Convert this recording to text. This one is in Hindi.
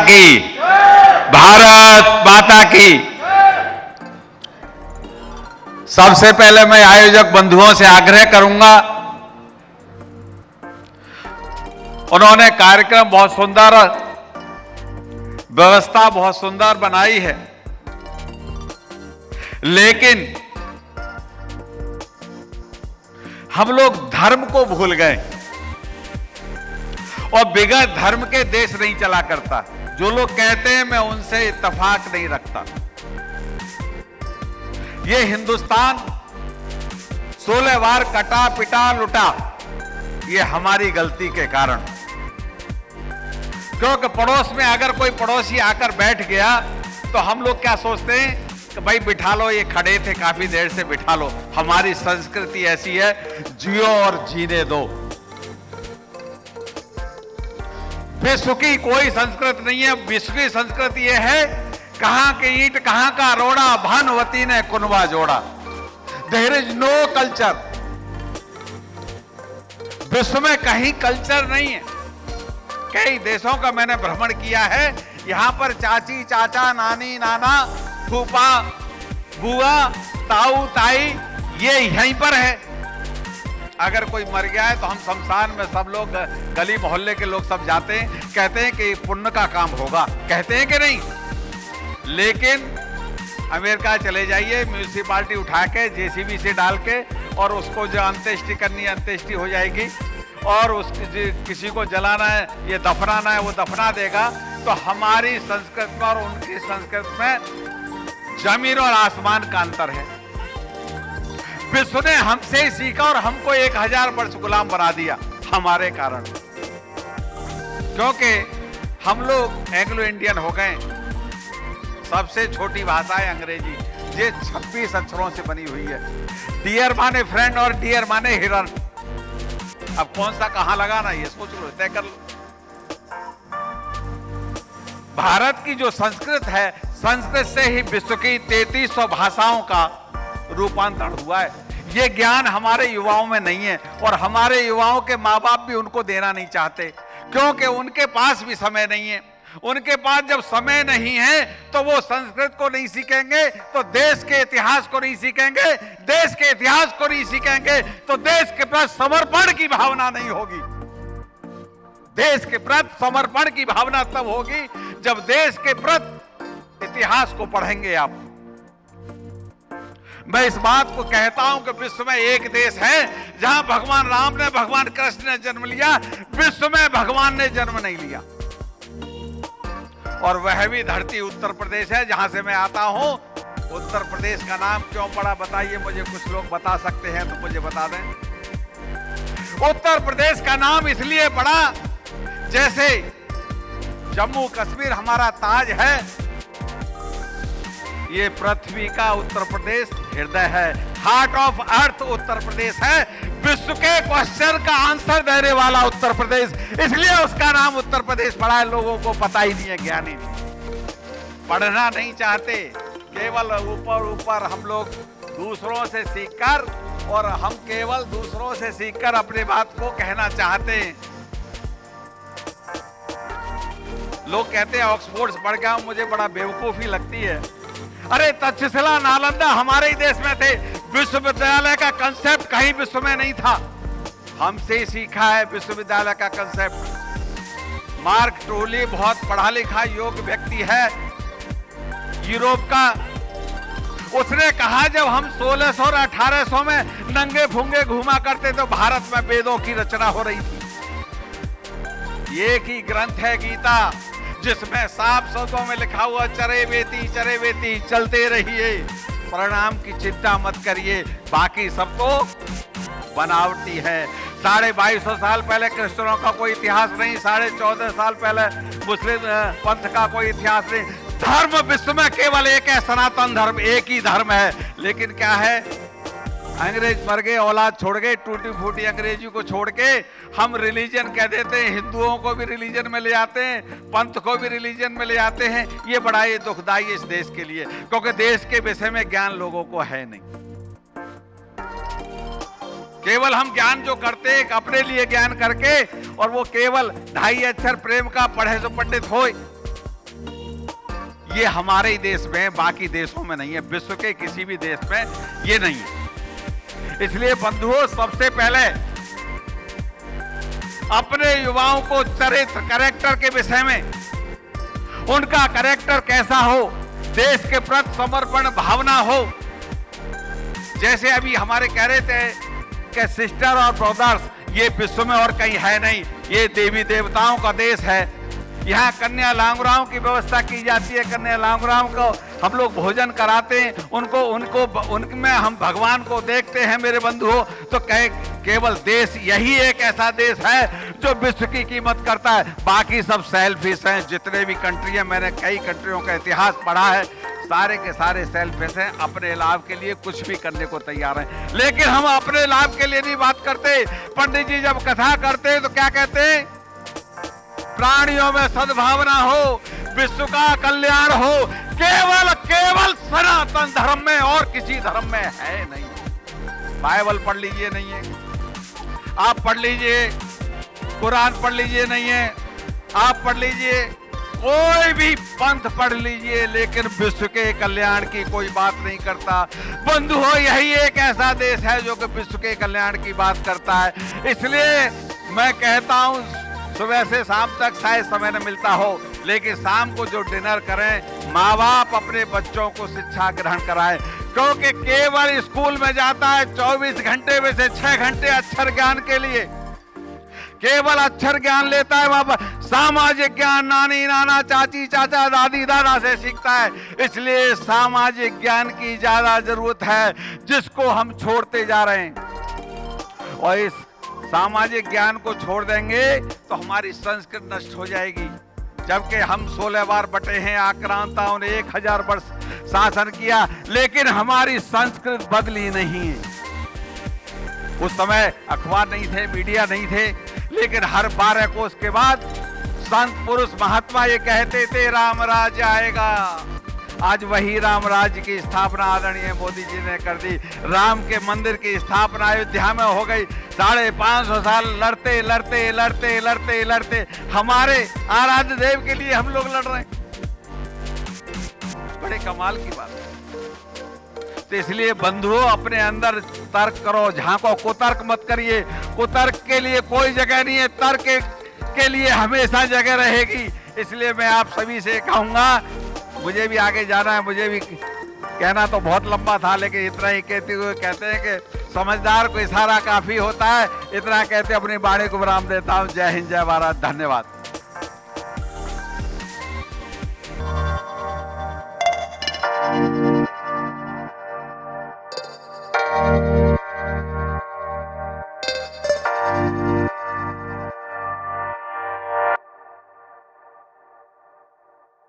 की, भारत माता की। सबसे पहले मैं आयोजक बंधुओं से आग्रह करूंगा, उन्होंने कार्यक्रम बहुत सुंदर, व्यवस्था बहुत सुंदर बनाई है, लेकिन हम लोग धर्म को भूल गए और बिगैर धर्म के देश नहीं चला करता। जो लोग कहते हैं मैं उनसे इत्तेफाक नहीं रखता। ये हिंदुस्तान 16 बार कटा पिटा लुटा, ये हमारी गलती के कारण। क्योंकि पड़ोस में अगर कोई पड़ोसी आकर बैठ गया तो हम लोग क्या सोचते हैं कि भाई बिठा लो, ये खड़े थे काफी देर से, बिठा लो। हमारी संस्कृति ऐसी है, जियो और जीने दो। विश्व की कोई संस्कृति नहीं है। विश्व की संस्कृति यह है, कहां के ईंट कहां का रोड़ा, भानुवती ने कुनबा जोड़ा। There is no culture. विश्व में कहीं कल्चर नहीं है। कई देशों का मैंने भ्रमण किया है, यहां पर चाची चाचा नानी नाना फूफा बुआ ताऊ ताई ये यहीं पर है। अगर कोई मर गया है तो हम शमशान में सब लोग, गली मोहल्ले के लोग सब जाते हैं, कहते हैं कि पुण्य का काम होगा, कहते हैं कि नहीं। लेकिन अमेरिका चले जाइए, म्यूनिसिपालिटी उठा के जेसीबी से डाल के और उसको जो अंत्येष्टि करनी है अंत्येष्टि हो जाएगी, और उसकी किसी को जलाना है, ये दफनाना है, वो दफना देगा। तो हमारी संस्कृति में और उनकी संस्कृति में जमीन और आसमान का अंतर है। विश्व ने हमसे सीखा और हमको 1000 वर्ष गुलाम बना दिया हमारे कारण, क्योंकि हम लोग एंग्लो इंडियन हो गए। सबसे छोटी भाषा है अंग्रेजी, ये 26 अक्षरों से बनी हुई है। डियर माने फ्रेंड और डियर माने हिरन। अब कौन सा कहां लगाना, ये सोच लो, तय कर लो। भारत की जो संस्कृत है, संस्कृत से ही विश्व की 3300 भाषाओं का रूपांतरण हुआ है। ये ज्ञान हमारे युवाओं में नहीं है, और हमारे युवाओं के माँ बाप भी उनको देना नहीं चाहते, क्योंकि उनके पास भी समय नहीं है। उनके पास जब समय नहीं है तो वो संस्कृत को नहीं सीखेंगे, तो देश के इतिहास को नहीं सीखेंगे। देश के इतिहास को नहीं सीखेंगे तो देश के प्रति समर्पण की भावना नहीं होगी। देश के प्रति समर्पण की भावना तब होगी जब देश के प्रति इतिहास को पढ़ेंगे आप। मैं इस बात को कहता हूं कि विश्व में एक देश है जहां भगवान राम ने, भगवान कृष्ण ने जन्म लिया, विश्व में भगवान ने जन्म नहीं लिया। और वह भी धरती उत्तर प्रदेश है, जहां से मैं आता हूं। उत्तर प्रदेश का नाम क्यों पड़ा बताइए मुझे, कुछ लोग बता सकते हैं तो मुझे बता दें। उत्तर प्रदेश का नाम इसलिए पड़ा, जैसे जम्मू कश्मीर हमारा ताज है, ये पृथ्वी का उत्तर प्रदेश हृदय है, heart of earth Uttar Pradesh है, विश्व के क्वेश्चन का आंसर देने वाला उत्तर प्रदेश, इसलिए उसका नाम उत्तर प्रदेश पड़ा है। लोगों को पता ही नहीं है, ज्ञान ही नहीं, पढ़ना नहीं चाहते, केवल ऊपर ऊपर हम लोग दूसरों से सीखकर, और हम केवल दूसरों से सीखकर अपनी बात को कहना चाहते हैं। लोग कहते हैं ऑक्सफोर्ड से पढ़ गया, मुझे बड़ा बेवकूफी लगती है। अरे तक्षशिला नालंदा हमारे ही देश में थे, विश्वविद्यालय का कंसेप्ट कहीं विश्व में नहीं था, हमसे ही सीखा है विश्वविद्यालय का कंसेप्ट। मार्क टोली बहुत पढ़ा लिखा योग्य व्यक्ति है यूरोप का, उसने कहा जब हम 1600 और 1800 में नंगे फूंगे घूमा करते तो भारत में वेदों की रचना हो रही थी। एक ही ग्रंथ है गीता, जिसमें साफ शब्दों में लिखा हुआ चरे बेती चलते रहिए, परिणाम की चिंता मत करिए, बाकी सब तो बनावटी है। 2250 साल पहले क्रिश्चियनों का कोई इतिहास नहीं, 14.5 साल पहले मुस्लिम पंथ का कोई इतिहास नहीं। धर्म विश्व में केवल एक है, सनातन धर्म एक ही धर्म है। लेकिन क्या है, अंग्रेज मर गए, औलाद छोड़ गए, टूटी फूटी अंग्रेजी को छोड़ के हम रिलीजन कह देते हैं, हिंदुओं को भी रिलीजन में ले जाते हैं, पंथ को भी रिलीजन में ले जाते हैं। ये बड़ा ही दुखदाई है इस देश के लिए, क्योंकि देश के विषय में ज्ञान लोगों को है नहीं। केवल हम ज्ञान जो करते हैं अपने लिए ज्ञान करके, और वो केवल 2.5 अक्षर प्रेम का पढ़े सो पंडित होए, ये हमारे ही देश में, बाकी देशों में नहीं है, विश्व के किसी भी देश में ये नहीं है। इसलिए बंधुओं, सबसे पहले अपने युवाओं को चरित्र, कैरेक्टर के विषय में, उनका कैरेक्टर कैसा हो, देश के प्रति समर्पण भावना हो। जैसे अभी हमारे कह रहे थे कि सिस्टर और ब्रदर्स ये विश्व में और कहीं है नहीं, ये देवी देवताओं का देश है। यहाँ कन्या लांगुराओं की व्यवस्था की जाती है, कन्या लांगुराओं को हम लोग भोजन कराते हैं, उनमें हम भगवान को देखते हैं मेरे बंधुओं। तो केवल देश यही एक ऐसा देश है जो विश्व की कीमत करता है, बाकी सब सेल्फिश हैं। जितने भी कंट्री हैं, मैंने कई कंट्रियों का इतिहास पढ़ा है, सारे के सारे सेल्फिश हैं, अपने लाभ के लिए कुछ भी करने को तैयार हैं। लेकिन हम अपने लाभ के लिए नहीं बात करते। पंडित जी जब कथा करते हैं तो क्या कहते हैं? प्राणियों में सद्भावना हो, विश्व का कल्याण हो, केवल सनातन धर्म में, और किसी धर्म में है नहीं। बाइबल पढ़ लीजिए, नहीं है। आप पढ़ लीजिए, कुरान पढ़ लीजिए, नहीं है। आप पढ़ लीजिए, कोई भी पंथ पढ़ लीजिए, लेकिन विश्व के कल्याण की कोई बात नहीं करता। बंधुओं, यही एक ऐसा देश है जो कि विश्व के कल्याण की बात करता है। इसलिए मैं कहता हूं, सुबह से शाम तक शायद समय न मिलता हो, लेकिन शाम को जो डिनर करें, माँ बाप अपने बच्चों को शिक्षा ग्रहण कराएं। क्योंकि केवल स्कूल में जाता है 24 घंटे में से 6 घंटे अक्षर ज्ञान के लिए, केवल अक्षर ज्ञान लेता है। बाबा सामाजिक ज्ञान नानी नाना चाची चाचा दादी दादा से सीखता है। इसलिए सामाजिक ज्ञान की ज्यादा जरूरत है, जिसको हम छोड़ते जा रहे हैं। और इस सामाजिक ज्ञान को छोड़ देंगे तो हमारी संस्कृति नष्ट हो जाएगी। जबकि हम 16 बार बटे हैं, आक्रांताओं ने 1000 वर्ष शासन किया, लेकिन हमारी संस्कृति बदली नहीं है। उस समय अखबार नहीं थे, मीडिया नहीं थे, लेकिन हर 12 कोस के बाद संत पुरुष महात्मा ये कहते थे, राम राज्य आएगा। आज वही राम राज्य की स्थापना आदरणीय मोदी जी ने कर दी। राम के मंदिर की स्थापना अयोध्या में हो गई। 550 साल लड़ते लड़ते लड़ते लड़ते लड़ते हमारे आराध्य देव के लिए हम लोग लड़ रहे हैं। बड़े कमाल की बात है। तो इसलिए बंधुओं, अपने अंदर तर्क करो, झांको, कुतर्क मत करिए। कुतर्क के लिए कोई जगह नहीं है, तर्क के लिए हमेशा जगह रहेगी। इसलिए मैं आप सभी से कहूंगा, मुझे भी आगे जाना है, मुझे भी कहना तो बहुत लंबा था, लेकिन इतना ही कहते हुए कहते हैं कि समझदार को इशारा काफी होता है। इतना कहते अपनी वाणी को विराम देता हूं। जय हिंद, जय भारत, धन्यवाद।